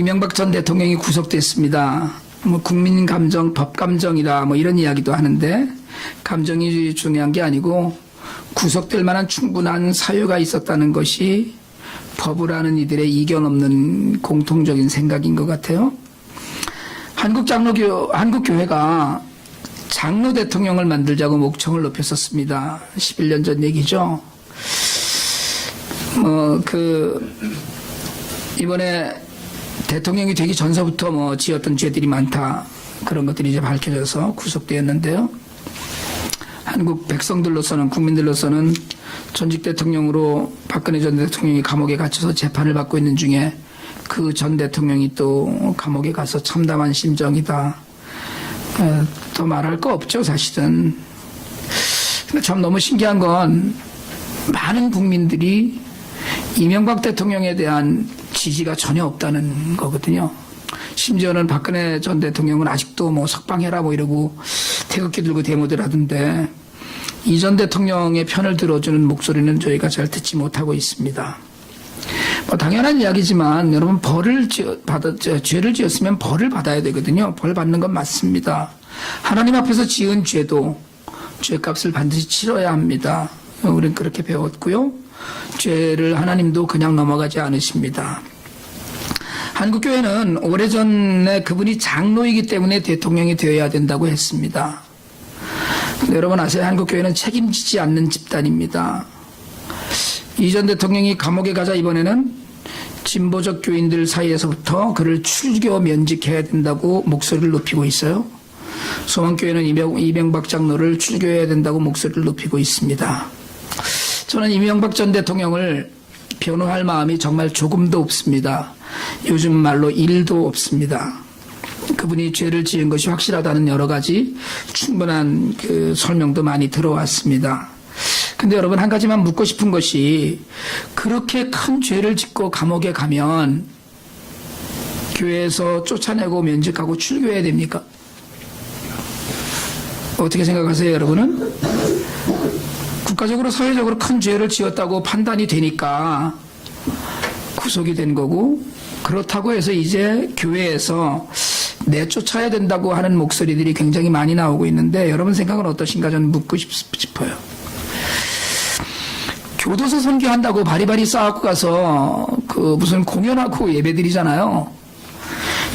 이명박 전 대통령이 구속됐습니다. 국민 감정, 법 감정이다 이런 이야기도 하는데 감정이 중요한 게 아니고 구속될 만한 충분한 사유가 있었다는 것이 법을 아는 이들의 이견 없는 공통적인 생각인 것 같아요. 한국교회가 장로 대통령을 만들자고 목청을 높였었습니다. 11년 전 얘기죠. 이번에 대통령이 되기 전서부터 지었던 죄들이 많다. 그런 것들이 이제 밝혀져서 구속되었는데요. 한국 백성들로서는, 국민들로서는 전직 대통령으로 박근혜 전 대통령이 감옥에 갇혀서 재판을 받고 있는 중에 그 전 대통령이 또 감옥에 가서 참담한 심정이다. 더 말할 거 없죠, 사실은. 근데 참 너무 신기한 건 많은 국민들이 이명박 대통령에 대한 지지가 전혀 없다는 거거든요. 심지어는 박근혜 전 대통령은 아직도 석방해라 이러고 태극기 들고 데모들 하던데 이 전 대통령의 편을 들어주는 목소리는 저희가 잘 듣지 못하고 있습니다. 당연한 이야기지만 여러분 죄를 지었으면 벌을 받아야 되거든요. 벌 받는 건 맞습니다. 하나님 앞에서 지은 죄도 죄값을 반드시 치러야 합니다. 우리는 그렇게 배웠고요. 죄를 하나님도 그냥 넘어가지 않으십니다. 한국교회는 오래전에 그분이 장로이기 때문에 대통령이 되어야 된다고 했습니다. 근데 여러분 아세요? 한국교회는 책임지지 않는 집단입니다. 이 전 대통령이 감옥에 가자 이번에는 진보적 교인들 사이에서부터 그를 출교 면직해야 된다고 목소리를 높이고 있어요. 소망교회는 이명박 장로를 출교해야 된다고 목소리를 높이고 있습니다. 저는 이명박 전 대통령을 변호할 마음이 정말 조금도 없습니다. 요즘 말로 1도 없습니다. 그분이 죄를 지은 것이 확실하다는 여러 가지 충분한 설명도 많이 들어왔습니다. 근데 여러분 한 가지만 묻고 싶은 것이 그렇게 큰 죄를 짓고 감옥에 가면 교회에서 쫓아내고 면직하고 출교해야 됩니까? 어떻게 생각하세요, 여러분은? 국가적으로 사회적으로 큰 죄를 지었다고 판단이 되니까 구속이 된 거고 그렇다고 해서 이제 교회에서 내쫓아야 된다고 하는 목소리들이 굉장히 많이 나오고 있는데 여러분 생각은 어떠신가 저는 묻고 싶어요. 교도소 선교한다고 바리바리 싸갖고 가서 무슨 공연하고 예배드리잖아요.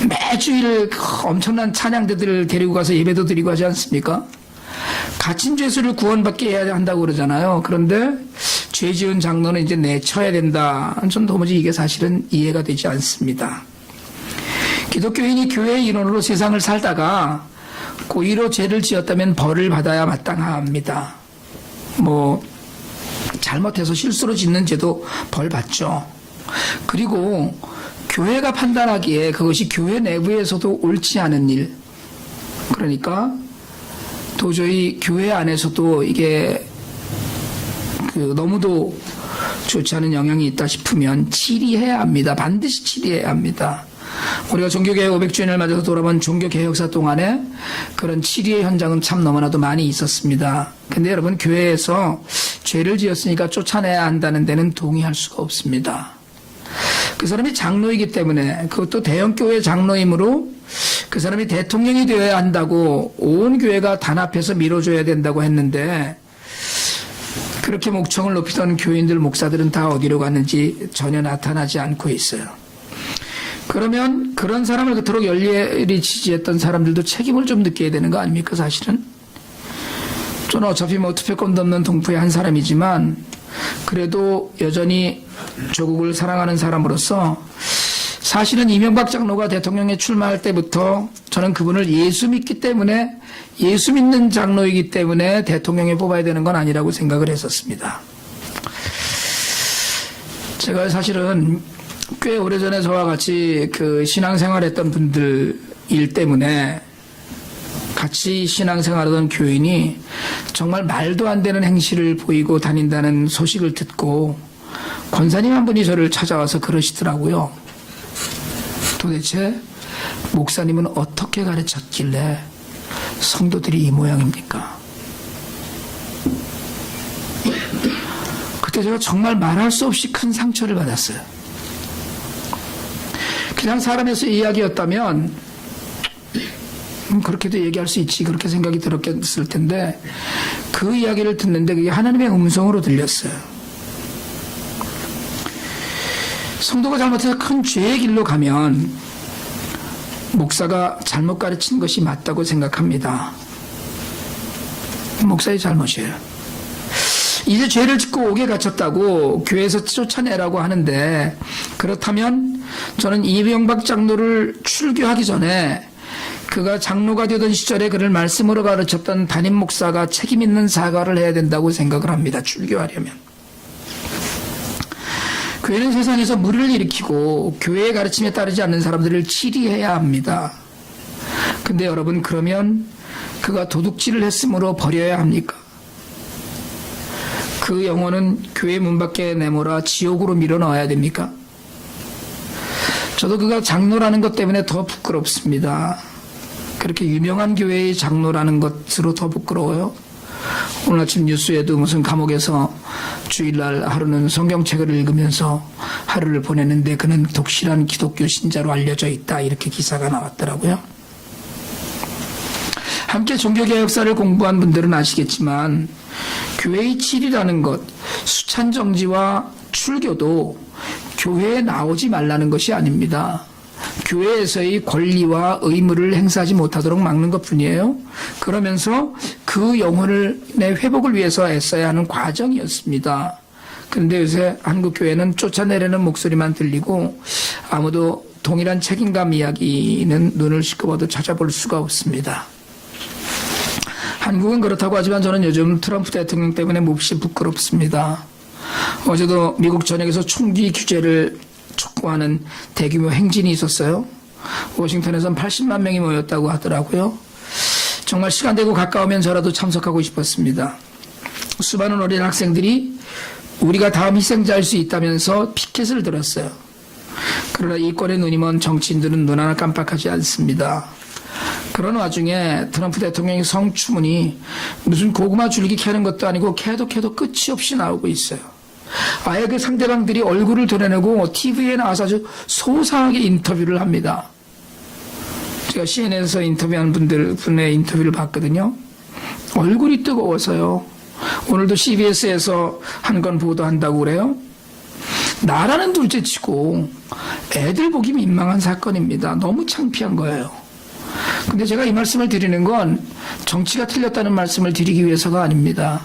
매주일 엄청난 찬양대들을 데리고 가서 예배도 드리고 하지 않습니까? 갇힌 죄수를 구원받게 해야 한다고 그러잖아요. 그런데 죄 지은 장로는 이제 내쳐야 된다. 전 도무지 이게 사실은 이해가 되지 않습니다. 기독교인이 교회의 일원으로 세상을 살다가 고의로 죄를 지었다면 벌을 받아야 마땅합니다. 잘못해서 실수로 짓는 죄도 벌 받죠. 그리고 교회가 판단하기에 그것이 교회 내부에서도 옳지 않은 일, 그러니까 도저히 교회 안에서도 이게 너무도 좋지 않은 영향이 있다 싶으면 치리해야 합니다. 반드시 치리해야 합니다. 우리가 종교개혁 500주년을 맞아서 돌아본 종교개혁사 동안에 그런 치리의 현장은 참 너무나도 많이 있었습니다. 근데 여러분 교회에서 죄를 지었으니까 쫓아내야 한다는 데는 동의할 수가 없습니다. 그 사람이 장로이기 때문에 그것도 대형교회 장로이므로 그 사람이 대통령이 되어야 한다고 온 교회가 단합해서 밀어줘야 된다고 했는데 그렇게 목청을 높이던 교인들 목사들은 다 어디로 갔는지 전혀 나타나지 않고 있어요. 그러면 그런 사람을 그토록 열렬히 지지했던 사람들도 책임을 좀 느껴야 되는 거 아닙니까 사실은? 저는 어차피 투표권도 없는 동포의 한 사람이지만 그래도 여전히 조국을 사랑하는 사람으로서 사실은 이명박 장로가 대통령에 출마할 때부터 저는 그분을 예수 믿기 때문에 예수 믿는 장로이기 때문에 대통령에 뽑아야 되는 건 아니라고 생각을 했었습니다. 제가 사실은 꽤 오래전에 저와 같이 신앙생활했던 분들 일 때문에 같이 신앙생활하던 교인이 정말 말도 안 되는 행실을 보이고 다닌다는 소식을 듣고 권사님 한 분이 저를 찾아와서 그러시더라고요. 도대체 목사님은 어떻게 가르쳤길래 성도들이 이 모양입니까? 그때 제가 정말 말할 수 없이 큰 상처를 받았어요. 그냥 사람에서 이야기였다면 그렇게도 얘기할 수 있지 그렇게 생각이 들었을 텐데 그 이야기를 듣는데 그게 하나님의 음성으로 들렸어요. 성도가 잘못해서 큰 죄의 길로 가면 목사가 잘못 가르친 것이 맞다고 생각합니다. 목사의 잘못이에요. 이제 죄를 짓고 옥에 갇혔다고 교회에서 쫓아내라고 하는데 그렇다면 저는 이명박 장로를 출교하기 전에 그가 장로가 되던 시절에 그를 말씀으로 가르쳤던 담임 목사가 책임 있는 사과를 해야 된다고 생각을 합니다. 출교하려면. 교회는 세상에서 무리를 일으키고 교회의 가르침에 따르지 않는 사람들을 치리해야 합니다. 근데 여러분 그러면 그가 도둑질을 했으므로 버려야 합니까? 그 영혼은 교회 문 밖에 내몰아 지옥으로 밀어넣어야 됩니까? 저도 그가 장로라는 것 때문에 더 부끄럽습니다. 그렇게 유명한 교회의 장로라는 것으로 더 부끄러워요. 오늘 아침 뉴스에도 무슨 감옥에서 주일날 하루는 성경책을 읽으면서 하루를 보냈는데 그는 독실한 기독교 신자로 알려져 있다 이렇게 기사가 나왔더라고요. 함께 종교개혁 역사를 공부한 분들은 아시겠지만 교회의 질이라는 것, 수찬정지와 출교도 교회에 나오지 말라는 것이 아닙니다. 교회에서의 권리와 의무를 행사하지 못하도록 막는 것뿐이에요. 그러면서 그 영혼의 회복을 위해서 애써야 하는 과정이었습니다. 그런데 요새 한국 교회는 쫓아내려는 목소리만 들리고 아무도 동일한 책임감 이야기는 눈을 씻고봐도 찾아볼 수가 없습니다. 한국은 그렇다고 하지만 저는 요즘 트럼프 대통령 때문에 몹시 부끄럽습니다. 어제도 미국 전역에서 총기 규제를 촉구하는 대규모 행진이 있었어요. 워싱턴에선 80만 명이 모였다고 하더라고요. 정말 시간 되고 가까우면 저라도 참석하고 싶었습니다. 수많은 어린 학생들이 우리가 다음 희생자일 수 있다면서 피켓을 들었어요. 그러나 이권의 눈이 먼 정치인들은 눈 하나 깜빡하지 않습니다. 그런 와중에 트럼프 대통령의 성추문이 무슨 고구마 줄기 캐는 것도 아니고 캐도 끝이 없이 나오고 있어요. 아예 그 상대방들이 얼굴을 드러내고 TV에 나와서 아주 소상하게 인터뷰를 합니다. 제가 CNN에서 인터뷰한 분의 인터뷰를 봤거든요. 얼굴이 뜨거워서요. 오늘도 CBS에서 한 건 보도한다고 그래요. 나라는 둘째치고 애들 보기 민망한 사건입니다. 너무 창피한 거예요. 근데 제가 이 말씀을 드리는 건 정치가 틀렸다는 말씀을 드리기 위해서가 아닙니다.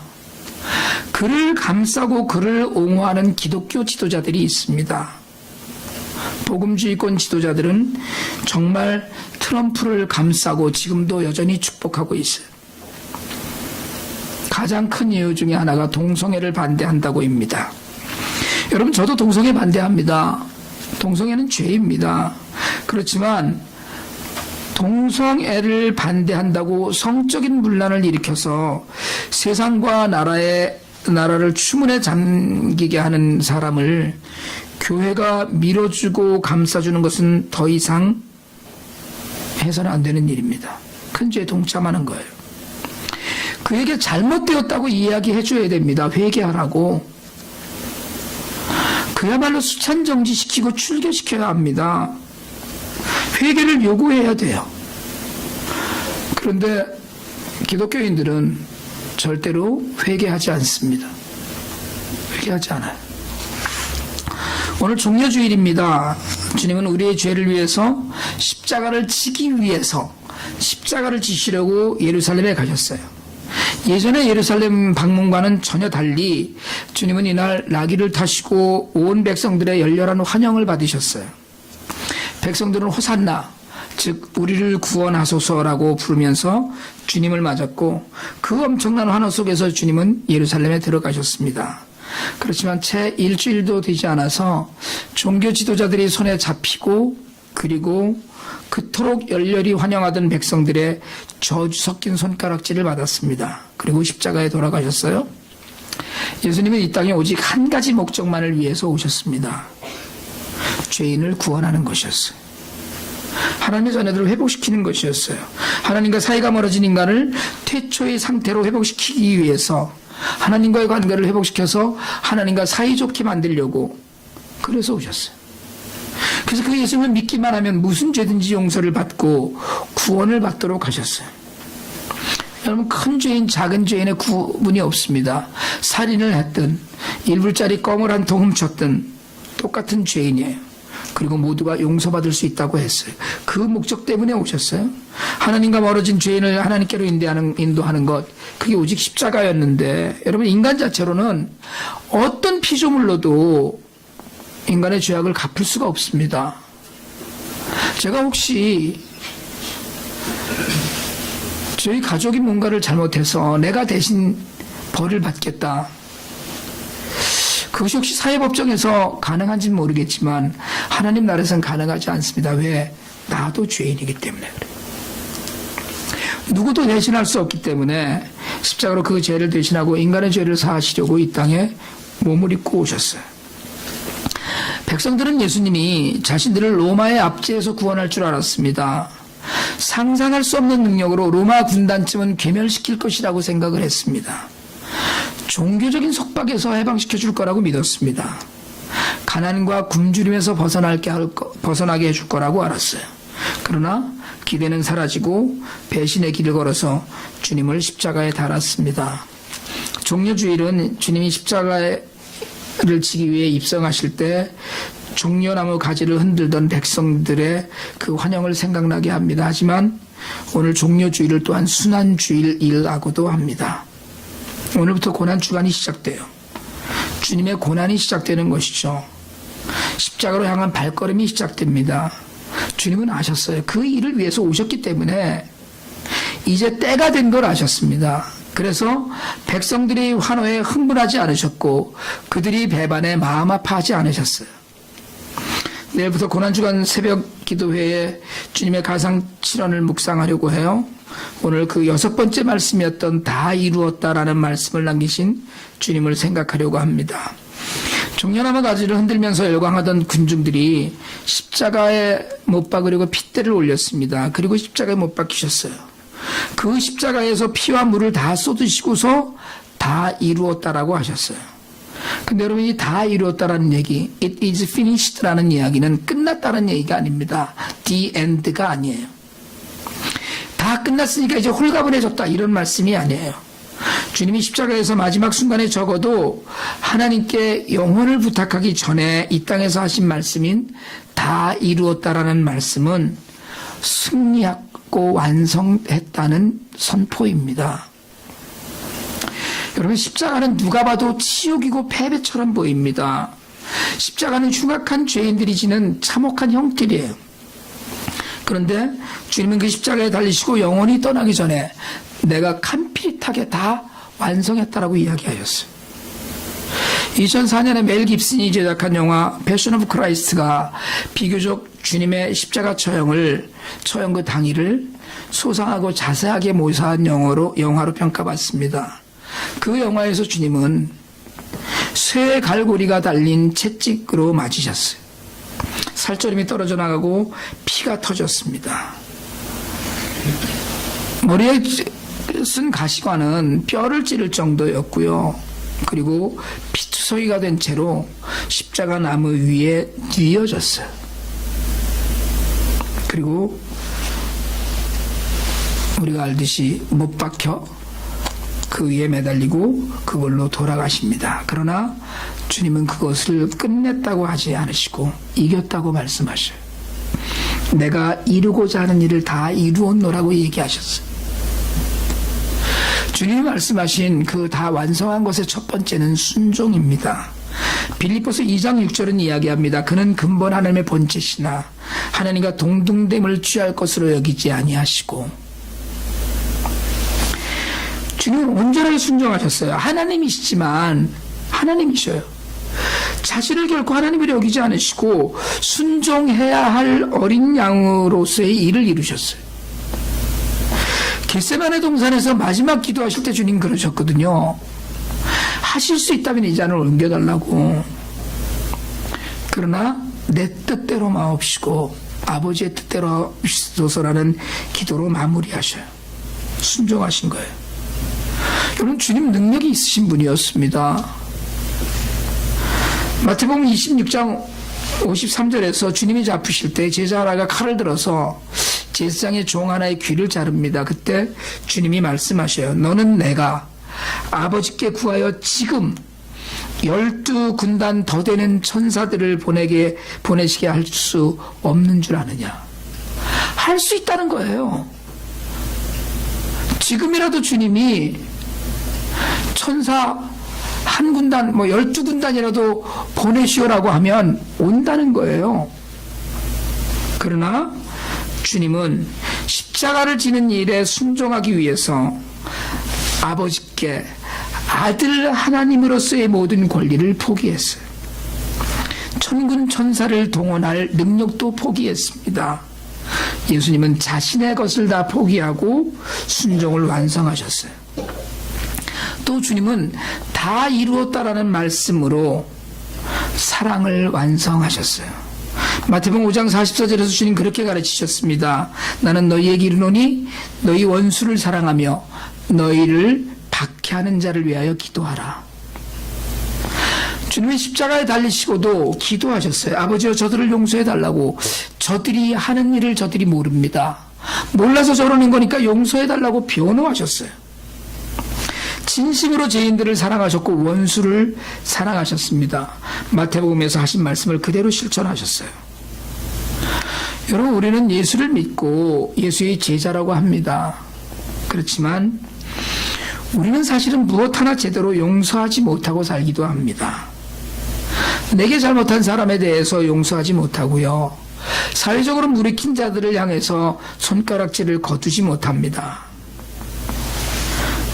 그를 감싸고 그를 옹호하는 기독교 지도자들이 있습니다. 복음주의권 지도자들은 정말 트럼프를 감싸고 지금도 여전히 축복하고 있어요. 가장 큰 이유 중에 하나가 동성애를 반대한다고입니다. 여러분 저도 동성애 반대합니다. 동성애는 죄입니다. 그렇지만 동성애를 반대한다고 성적인 분란을 일으켜서 세상과 나라를 추문에 잠기게 하는 사람을 교회가 밀어주고 감싸주는 것은 더 이상 해서는 안 되는 일입니다. 큰 죄에 동참하는 거예요. 그에게 잘못되었다고 이야기해 줘야 됩니다. 회개하라고. 그야말로 수찬정지시키고 출교시켜야 합니다. 회개를 요구해야 돼요. 그런데 기독교인들은 절대로 회개하지 않습니다. 회개하지 않아요. 오늘 종려주일입니다. 주님은 우리의 죄를 위해서 십자가를 지기 위해서 십자가를 지시려고 예루살렘에 가셨어요. 예전에 예루살렘 방문과는 전혀 달리 주님은 이날 나귀를 타시고 온 백성들의 열렬한 환영을 받으셨어요. 백성들은 호산나, 즉 우리를 구원하소서라고 부르면서 주님을 맞았고 그 엄청난 환호 속에서 주님은 예루살렘에 들어가셨습니다. 그렇지만 채 일주일도 되지 않아서 종교 지도자들이 손에 잡히고 그리고 그토록 열렬히 환영하던 백성들의 저주 섞인 손가락질을 받았습니다. 그리고 십자가에 돌아가셨어요. 예수님은 이 땅에 오직 한 가지 목적만을 위해서 오셨습니다. 죄인을 구원하는 것이었어요. 하나님의 자녀들을 회복시키는 것이었어요. 하나님과 사이가 멀어진 인간을 태초의 상태로 회복시키기 위해서 하나님과의 관계를 회복시켜서 하나님과 사이좋게 만들려고 그래서 오셨어요. 그래서 그 예수님을 믿기만 하면 무슨 죄든지 용서를 받고 구원을 받도록 하셨어요. 여러분, 큰 죄인 작은 죄인의 구분이 없습니다. 살인을 했든 1불짜리 껌을 한 통 훔쳤든 똑같은 죄인이에요. 그리고 모두가 용서받을 수 있다고 했어요. 그 목적 때문에 오셨어요. 하나님과 멀어진 죄인을 하나님께로 인도하는 것, 그게 오직 십자가였는데, 여러분, 인간 자체로는 어떤 피조물로도 인간의 죄악을 갚을 수가 없습니다. 제가 혹시 저희 가족이 뭔가를 잘못해서 내가 대신 벌을 받겠다, 그것이 혹시 사회법정에서 가능한지는 모르겠지만 하나님 나라에서는 가능하지 않습니다. 왜? 나도 죄인이기 때문에 그래요. 누구도 대신할 수 없기 때문에 십자가로 그 죄를 대신하고 인간의 죄를 사하시려고 이 땅에 몸을 입고 오셨어요. 백성들은 예수님이 자신들을 로마의 압제에서 구원할 줄 알았습니다. 상상할 수 없는 능력으로 로마 군단쯤은 괴멸시킬 것이라고 생각을 했습니다. 종교적인 속박에서 해방시켜 줄 거라고 믿었습니다. 가난과 굶주림에서 벗어나게 해줄 거라고 알았어요. 그러나 기대는 사라지고 배신의 길을 걸어서 주님을 십자가에 달았습니다. 종려주일은 주님이 십자가를 지기 위해 입성하실 때 종려나무 가지를 흔들던 백성들의 그 환영을 생각나게 합니다. 하지만 오늘 종려주일을 또한 순환주일이라고도 합니다. 오늘부터 고난주간이 시작돼요. 주님의 고난이 시작되는 것이죠. 십자가로 향한 발걸음이 시작됩니다. 주님은 아셨어요. 그 일을 위해서 오셨기 때문에 이제 때가 된 걸 아셨습니다. 그래서 백성들이 환호에 흥분하지 않으셨고 그들이 배반에 마음 아파하지 않으셨어요. 내일부터 고난주간 새벽 기도회에 주님의 가상칠언을 묵상하려고 해요. 오늘 그 6번째 말씀이었던 다 이루었다라는 말씀을 남기신 주님을 생각하려고 합니다. 종려나무 가지를 흔들면서 열광하던 군중들이 십자가에 못 박으려고 핏대를 올렸습니다. 그리고 십자가에 못 박히셨어요. 그 십자가에서 피와 물을 다 쏟으시고서 다 이루었다라고 하셨어요. 근데 여러분, 이 다 이루었다라는 얘기, it is finished라는 이야기는 끝났다는 얘기가 아닙니다. the end가 아니에요. 다 끝났으니까 이제 홀가분해졌다, 이런 말씀이 아니에요. 주님이 십자가에서 마지막 순간에 적어도 하나님께 영혼을 부탁하기 전에 이 땅에서 하신 말씀인 다 이루었다라는 말씀은 승리하고 완성했다는 선포입니다. 여러분, 십자가는 누가 봐도 치욕이고 패배처럼 보입니다. 십자가는 흉악한 죄인들이 지는 참혹한 형틀이에요. 그런데 주님은 그 십자가에 달리시고 영원히 떠나기 전에 내가 캄필릿하게 다 완성했다라고 이야기하셨어요. 2004년에 멜 깁슨이 제작한 영화 패션 오브 크라이스트가 비교적 주님의 십자가 처형 그 당일을 소상하고 자세하게 묘사한 영화로 평가받습니다. 그 영화에서 주님은 쇠 갈고리가 달린 채찍으로 맞으셨어요. 살점이 떨어져 나가고 피가 터졌습니다. 머리에 쓴 가시관은 뼈를 찌를 정도였고요. 그리고 피투성이가 된 채로 십자가 나무 위에 뉘어졌어요. 그리고 우리가 알듯이 못 박혀 그 위에 매달리고 그걸로 돌아가십니다. 그러나 주님은 그것을 끝냈다고 하지 않으시고 이겼다고 말씀하셔요. 내가 이루고자 하는 일을 다 이루었노라고 얘기하셨어요. 주님이 말씀하신 그 다 완성한 것의 첫 번째는 순종입니다. 빌립보서 2장 6절은 이야기합니다. 그는 근본 하나님의 본체시나 하나님과 동등됨을 취할 것으로 여기지 아니하시고. 주님은 온전하게 순종하셨어요. 하나님이시지만 하나님이셔요. 자신을 결코 하나님으로 여기지 않으시고 순종해야 할 어린 양으로서의 일을 이루셨어요. 겟세마네 동산에서 마지막 기도하실 때 주님 그러셨거든요. 하실 수 있다면 이 잔을 옮겨달라고. 그러나 내 뜻대로 마옵시고 아버지의 뜻대로 하시소서라는 기도로 마무리하셔요. 순종하신 거예요. 여러분, 주님 능력이 있으신 분이었습니다. 마태복음 26장 53절에서 주님이 잡히실 때 제자 하나가 칼을 들어서 제사장의 종 하나의 귀를 자릅니다. 그때 주님이 말씀하셔요. 너는 내가 아버지께 구하여 지금 12군단 더 되는 천사들을 보내시게 할 수 없는 줄 아느냐. 할 수 있다는 거예요. 지금이라도 주님이 천사 한 군단, 12군단이라도 보내시오라고 하면 온다는 거예요. 그러나 주님은 십자가를 지는 일에 순종하기 위해서 아버지께 아들 하나님으로서의 모든 권리를 포기했어요. 천군 천사를 동원할 능력도 포기했습니다. 예수님은 자신의 것을 다 포기하고 순종을 완성하셨어요. 또 주님은 다 이루었다라는 말씀으로 사랑을 완성하셨어요. 마태복음 5장 44절에서 주님 그렇게 가르치셨습니다. 나는 너희에게 이르노니 너희 원수를 사랑하며 너희를 박해하는 자를 위하여 기도하라. 주님은 십자가에 달리시고도 기도하셨어요. 아버지여 저들을 용서해 달라고. 저들이 하는 일을 저들이 모릅니다. 몰라서 저러는 거니까 용서해 달라고 변호하셨어요. 진심으로 죄인들을 사랑하셨고 원수를 사랑하셨습니다. 마태복음에서 하신 말씀을 그대로 실천하셨어요. 여러분, 우리는 예수를 믿고 예수의 제자라고 합니다. 그렇지만 우리는 사실은 무엇 하나 제대로 용서하지 못하고 살기도 합니다. 내게 잘못한 사람에 대해서 용서하지 못하고요. 사회적으로 무리킨 자들을 향해서 손가락질을 거두지 못합니다.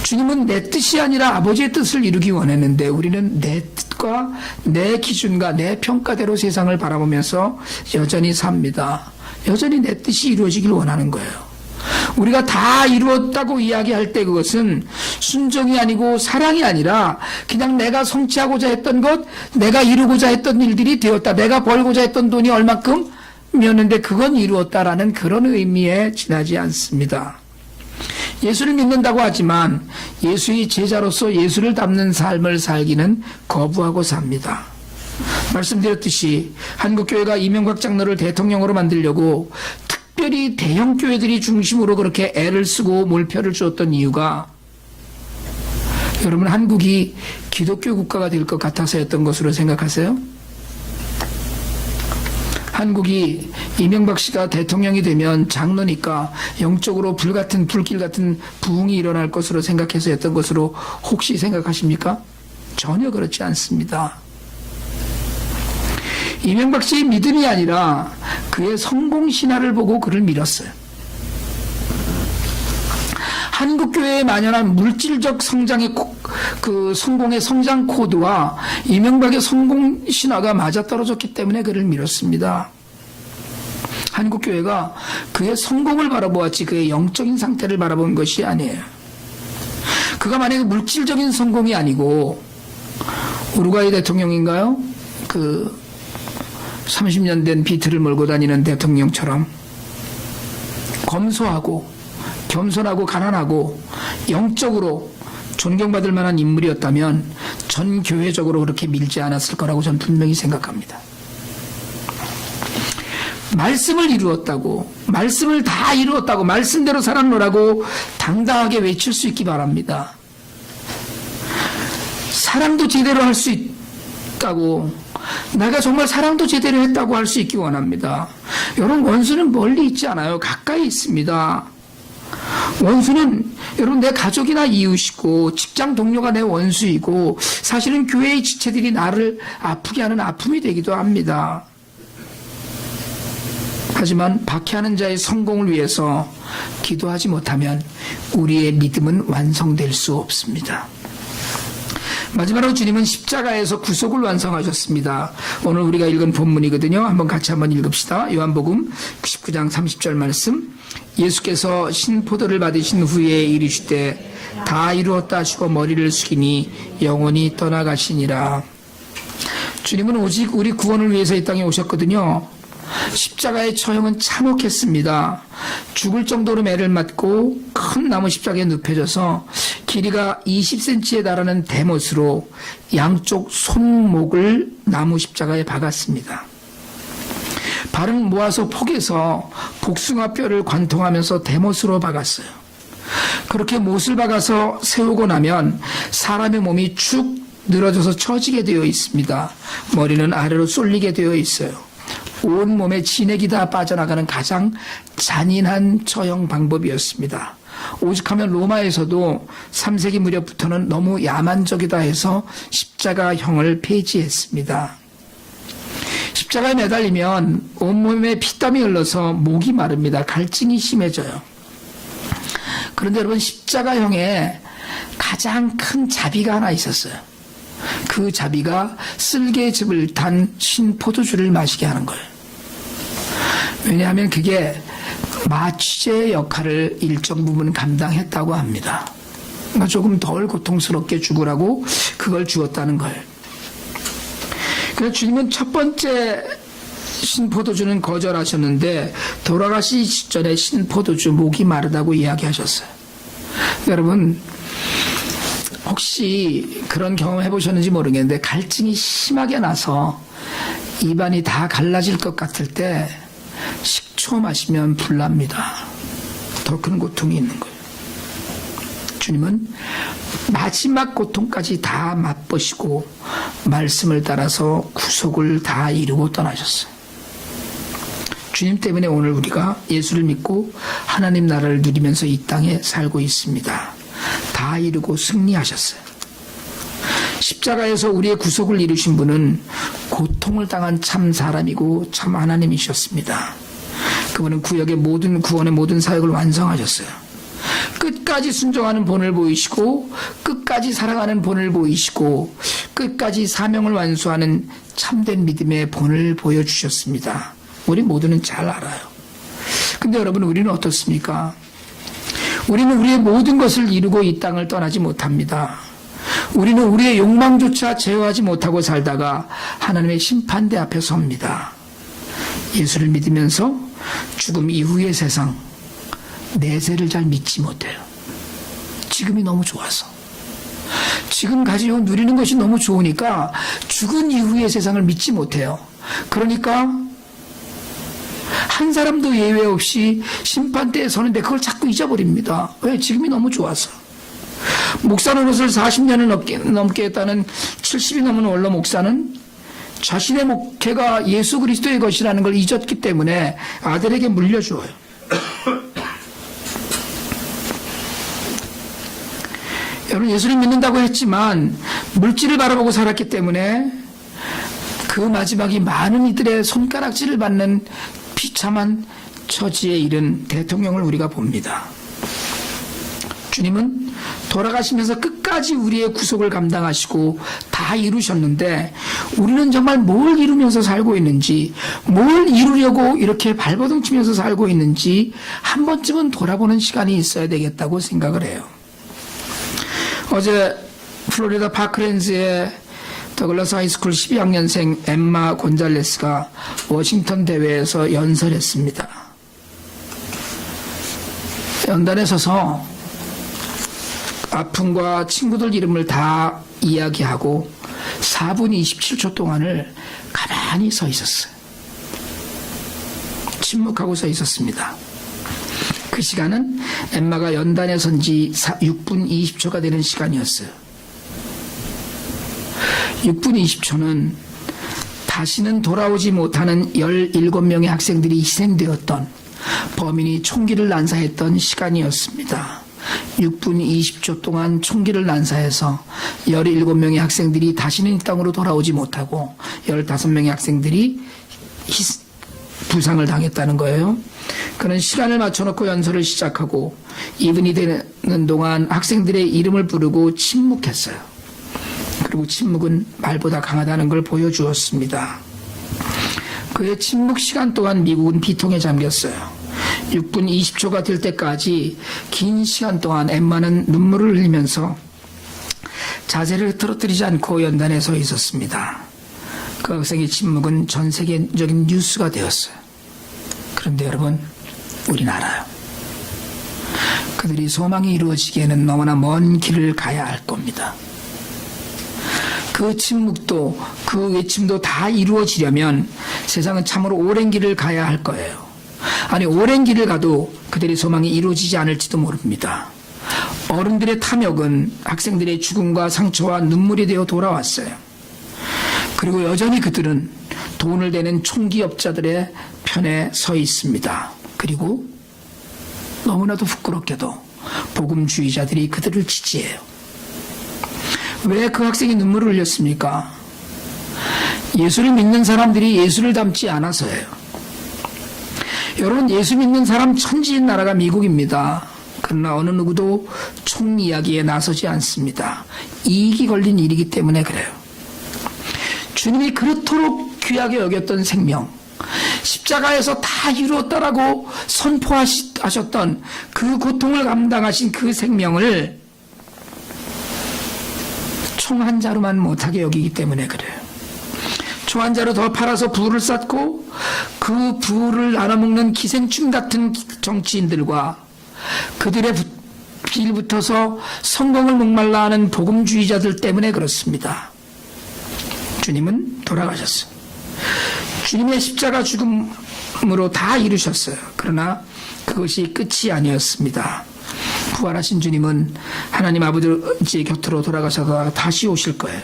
주님은 내 뜻이 아니라 아버지의 뜻을 이루기 원했는데 우리는 내 뜻과 내 기준과 내 평가대로 세상을 바라보면서 여전히 삽니다. 여전히 내 뜻이 이루어지길 원하는 거예요. 우리가 다 이루었다고 이야기할 때 그것은 순종이 아니고 사랑이 아니라 그냥 내가 성취하고자 했던 것, 내가 이루고자 했던 일들이 되었다. 내가 벌고자 했던 돈이 얼마큼이었는데 그건 이루었다라는 그런 의미에 지나지 않습니다. 예수를 믿는다고 하지만 예수의 제자로서 예수를 닮는 삶을 살기는 거부하고 삽니다. 말씀드렸듯이 한국교회가 이명박 장로를 대통령으로 만들려고 특별히 대형 교회들이 중심으로 그렇게 애를 쓰고 몰표를 주었던 이유가 여러분 한국이 기독교 국가가 될 것 같아서였던 것으로 생각하세요? 한국이 이명박 씨가 대통령이 되면 장로니까 영적으로 불길 같은 부흥이 일어날 것으로 생각해서였던 것으로 혹시 생각하십니까? 전혀 그렇지 않습니다. 이명박 씨의 믿음이 아니라 그의 성공 신화를 보고 그를 밀었어요. 한국교회에 만연한 물질적 성장의 성공의 성장 코드와 이명박의 성공 신화가 맞아떨어졌기 때문에 그를 밀었습니다. 한국교회가 그의 성공을 바라보았지 그의 영적인 상태를 바라본 것이 아니에요. 그가 만약에 물질적인 성공이 아니고 우루과이 대통령인가요? 30년 된 비트를 몰고 다니는 대통령처럼 검소하고 겸손하고 가난하고 영적으로 존경받을 만한 인물이었다면 전 교회적으로 그렇게 밀지 않았을 거라고 저는 분명히 생각합니다. 말씀을 이루었다고, 말씀을 다 이루었다고, 말씀대로 살았노라고 당당하게 외칠 수 있기 바랍니다. 사랑도 제대로 할 수 있다고, 내가 정말 사랑도 제대로 했다고 할 수 있기 원합니다. 여러분, 원수는 멀리 있지 않아요. 가까이 있습니다. 원수는 여러분 내 가족이나 이웃이고 직장 동료가 내 원수이고 사실은 교회의 지체들이 나를 아프게 하는 아픔이 되기도 합니다. 하지만 박해하는 자의 성공을 위해서 기도하지 못하면 우리의 믿음은 완성될 수 없습니다. 마지막으로 주님은 십자가에서 구속을 완성하셨습니다. 오늘 우리가 읽은 본문이거든요. 같이 한번 읽읍시다. 요한복음 19장 30절 말씀. 예수께서 신포도를 받으신 후에 이르시되 다 이루었다 하시고 머리를 숙이니 영원히 떠나가시니라. 주님은 오직 우리 구원을 위해서 이 땅에 오셨거든요. 십자가의 처형은 참혹했습니다. 죽을 정도로 매를 맞고 큰 나무 십자가에 눕혀져서 길이가 20cm에 달하는 대못으로 양쪽 손목을 나무 십자가에 박았습니다. 발은 모아서 폭에서 복숭아뼈를 관통하면서 대못으로 박았어요. 그렇게 못을 박아서 세우고 나면 사람의 몸이 축 늘어져서 처지게 되어 있습니다. 머리는 아래로 쏠리게 되어 있어요. 온 몸에 진액이 다 빠져나가는 가장 잔인한 처형 방법이었습니다. 오죽하면 로마에서도 3세기 무렵부터는 너무 야만적이다 해서 십자가형을 폐지했습니다. 십자가에 매달리면 온몸에 피땀이 흘러서 목이 마릅니다. 갈증이 심해져요. 그런데 여러분, 십자가형에 가장 큰 자비가 하나 있었어요. 그 자비가 쓸개즙을 탄 신포도주를 마시게 하는 거예요. 왜냐하면 그게 마취제의 역할을 일정 부분 감당했다고 합니다. 그러니까 조금 덜 고통스럽게 죽으라고 그걸 주었다는 거예요. 그래서 주님은 첫 번째 신포도주는 거절하셨는데 돌아가시기 직전에 신포도주 목이 마르다고 이야기하셨어요. 여러분, 혹시 그런 경험 해보셨는지 모르겠는데 갈증이 심하게 나서 입안이 다 갈라질 것 같을 때 식초 마시면 불납니다. 더 큰 고통이 있는 거예요. 주님은 마지막 고통까지 다 맛보시고 말씀을 따라서 구속을 다 이루고 떠나셨어요. 주님 때문에 오늘 우리가 예수를 믿고 하나님 나라를 누리면서 이 땅에 살고 있습니다. 다 이루고 승리하셨어요. 십자가에서 우리의 구속을 이루신 분은 고통을 당한 참 사람이고 참 하나님이셨습니다. 그분은 구역의 모든 구원의 모든 사역을 완성하셨어요. 끝까지 순종하는 본을 보이시고 끝까지 사랑하는 본을 보이시고 끝까지 사명을 완수하는 참된 믿음의 본을 보여주셨습니다. 우리 모두는 잘 알아요. 근데 여러분, 우리는 어떻습니까? 우리는 우리의 모든 것을 이루고 이 땅을 떠나지 못합니다. 우리는 우리의 욕망조차 제어하지 못하고 살다가 하나님의 심판대 앞에 섭니다. 예수를 믿으면서 죽음 이후의 세상, 내세를 잘 믿지 못해요. 지금이 너무 좋아서. 지금 가지고 누리는 것이 너무 좋으니까 죽은 이후의 세상을 믿지 못해요. 그러니까 한 사람도 예외 없이 심판대에 서는데 그걸 자꾸 잊어버립니다. 왜? 지금이 너무 좋아서. 목사 노릇을 40년을 넘게 했다는 70이 넘은 원로 목사는 자신의 목회가 예수 그리스도의 것이라는 걸 잊었기 때문에 아들에게 물려주어요. 여러분, 예수를 믿는다고 했지만 물질을 바라보고 살았기 때문에 그 마지막이 많은 이들의 손가락질을 받는 비참한 처지에 이른 대통령을 우리가 봅니다. 주님은 돌아가시면서 끝까지 우리의 구속을 감당하시고 다 이루셨는데 우리는 정말 뭘 이루면서 살고 있는지, 뭘 이루려고 이렇게 발버둥 치면서 살고 있는지 한 번쯤은 돌아보는 시간이 있어야 되겠다고 생각을 해요. 어제 플로리다 파크랜즈의 더글라스 하이스쿨 12학년생 엠마 곤잘레스가 워싱턴 대회에서 연설했습니다. 연단에 서서 아픔과 친구들 이름을 다 이야기하고 4분 27초 동안을 가만히 서 있었어요. 침묵하고 서 있었습니다. 그 시간은 엠마가 연단에 선 지 6분 20초가 되는 시간이었어요. 6분 20초는 다시는 돌아오지 못하는 17명의 학생들이 희생되었던, 범인이 총기를 난사했던 시간이었습니다. 6분 20초 동안 총기를 난사해서 17명의 학생들이 다시는 이 땅으로 돌아오지 못하고 15명의 학생들이 부상을 당했다는 거예요. 그는 시간을 맞춰놓고 연설을 시작하고 2분이 되는 동안 학생들의 이름을 부르고 침묵했어요. 그리고 침묵은 말보다 강하다는 걸 보여주었습니다. 그의 침묵 시간 동안 미국은 비통에 잠겼어요. 6분 20초가 될 때까지 긴 시간 동안 엠마는 눈물을 흘리면서 자세를 틀어뜨리지 않고 연단에 서 있었습니다. 그 학생의 침묵은 전 세계적인 뉴스가 되었어요. 그런데 여러분, 우린 알아요. 그들이 소망이 이루어지기에는 너무나 먼 길을 가야 할 겁니다. 그 침묵도 그 외침도 다 이루어지려면 세상은 참으로 오랜 길을 가야 할 거예요. 아니, 오랜 길을 가도 그들의 소망이 이루어지지 않을지도 모릅니다. 어른들의 탐욕은 학생들의 죽음과 상처와 눈물이 되어 돌아왔어요. 그리고 여전히 그들은 돈을 대는 총기업자들의 편에 서 있습니다. 그리고 너무나도 부끄럽게도 복음주의자들이 그들을 지지해요. 왜 그 학생이 눈물을 흘렸습니까? 예수를 믿는 사람들이 예수를 닮지 않아서예요. 여러분, 예수 믿는 사람 천지인 나라가 미국입니다. 그러나 어느 누구도 총 이야기에 나서지 않습니다. 이익이 걸린 일이기 때문에 그래요. 주님이 그렇도록 귀하게 여겼던 생명, 십자가에서 다 이루었다라고 선포하셨던 그 고통을 감당하신 그 생명을 총 한 자루만 못하게 여기기 때문에 그래요. 총 한 자루 더 팔아서 부를 쌓고 그 부를 나눠먹는 기생충 같은 정치인들과 그들의 빌붙어서 성공을 목말라 하는 복음주의자들 때문에 그렇습니다. 주님은 돌아가셨어요. 주님의 십자가 죽음으로 다 이루셨어요. 그러나 그것이 끝이 아니었습니다. 부활하신 주님은 하나님 아버지 곁으로 돌아가셔서 다시 오실 거예요.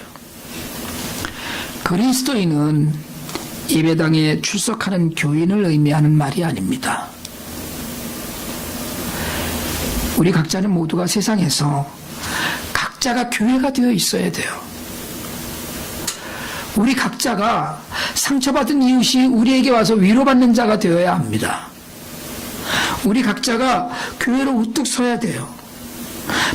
그리스도인은 예배당에 출석하는 교인을 의미하는 말이 아닙니다. 우리 각자는 모두가 세상에서 각자가 교회가 되어 있어야 돼요. 우리 각자가 상처받은 이웃이 우리에게 와서 위로받는 자가 되어야 합니다. 우리 각자가 교회로 우뚝 서야 돼요.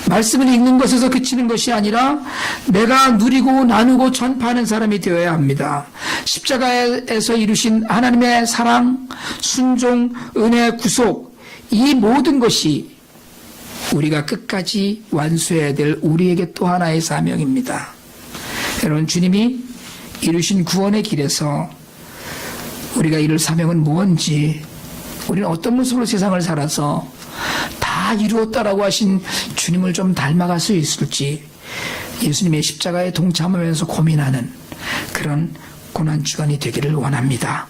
말씀을 읽는 것에서 그치는 것이 아니라 내가 누리고 나누고 전파하는 사람이 되어야 합니다. 십자가에서 이루신 하나님의 사랑, 순종, 은혜, 구속, 이 모든 것이 우리가 끝까지 완수해야 될 우리에게 또 하나의 사명입니다. 여러분, 주님이 이루신 구원의 길에서 우리가 이룰 사명은 무엇인지, 우리는 어떤 모습으로 세상을 살아서 다 이루었다라고 하신 주님을 좀 닮아갈 수 있을지 예수님의 십자가에 동참하면서 고민하는 그런 고난주간이 되기를 원합니다.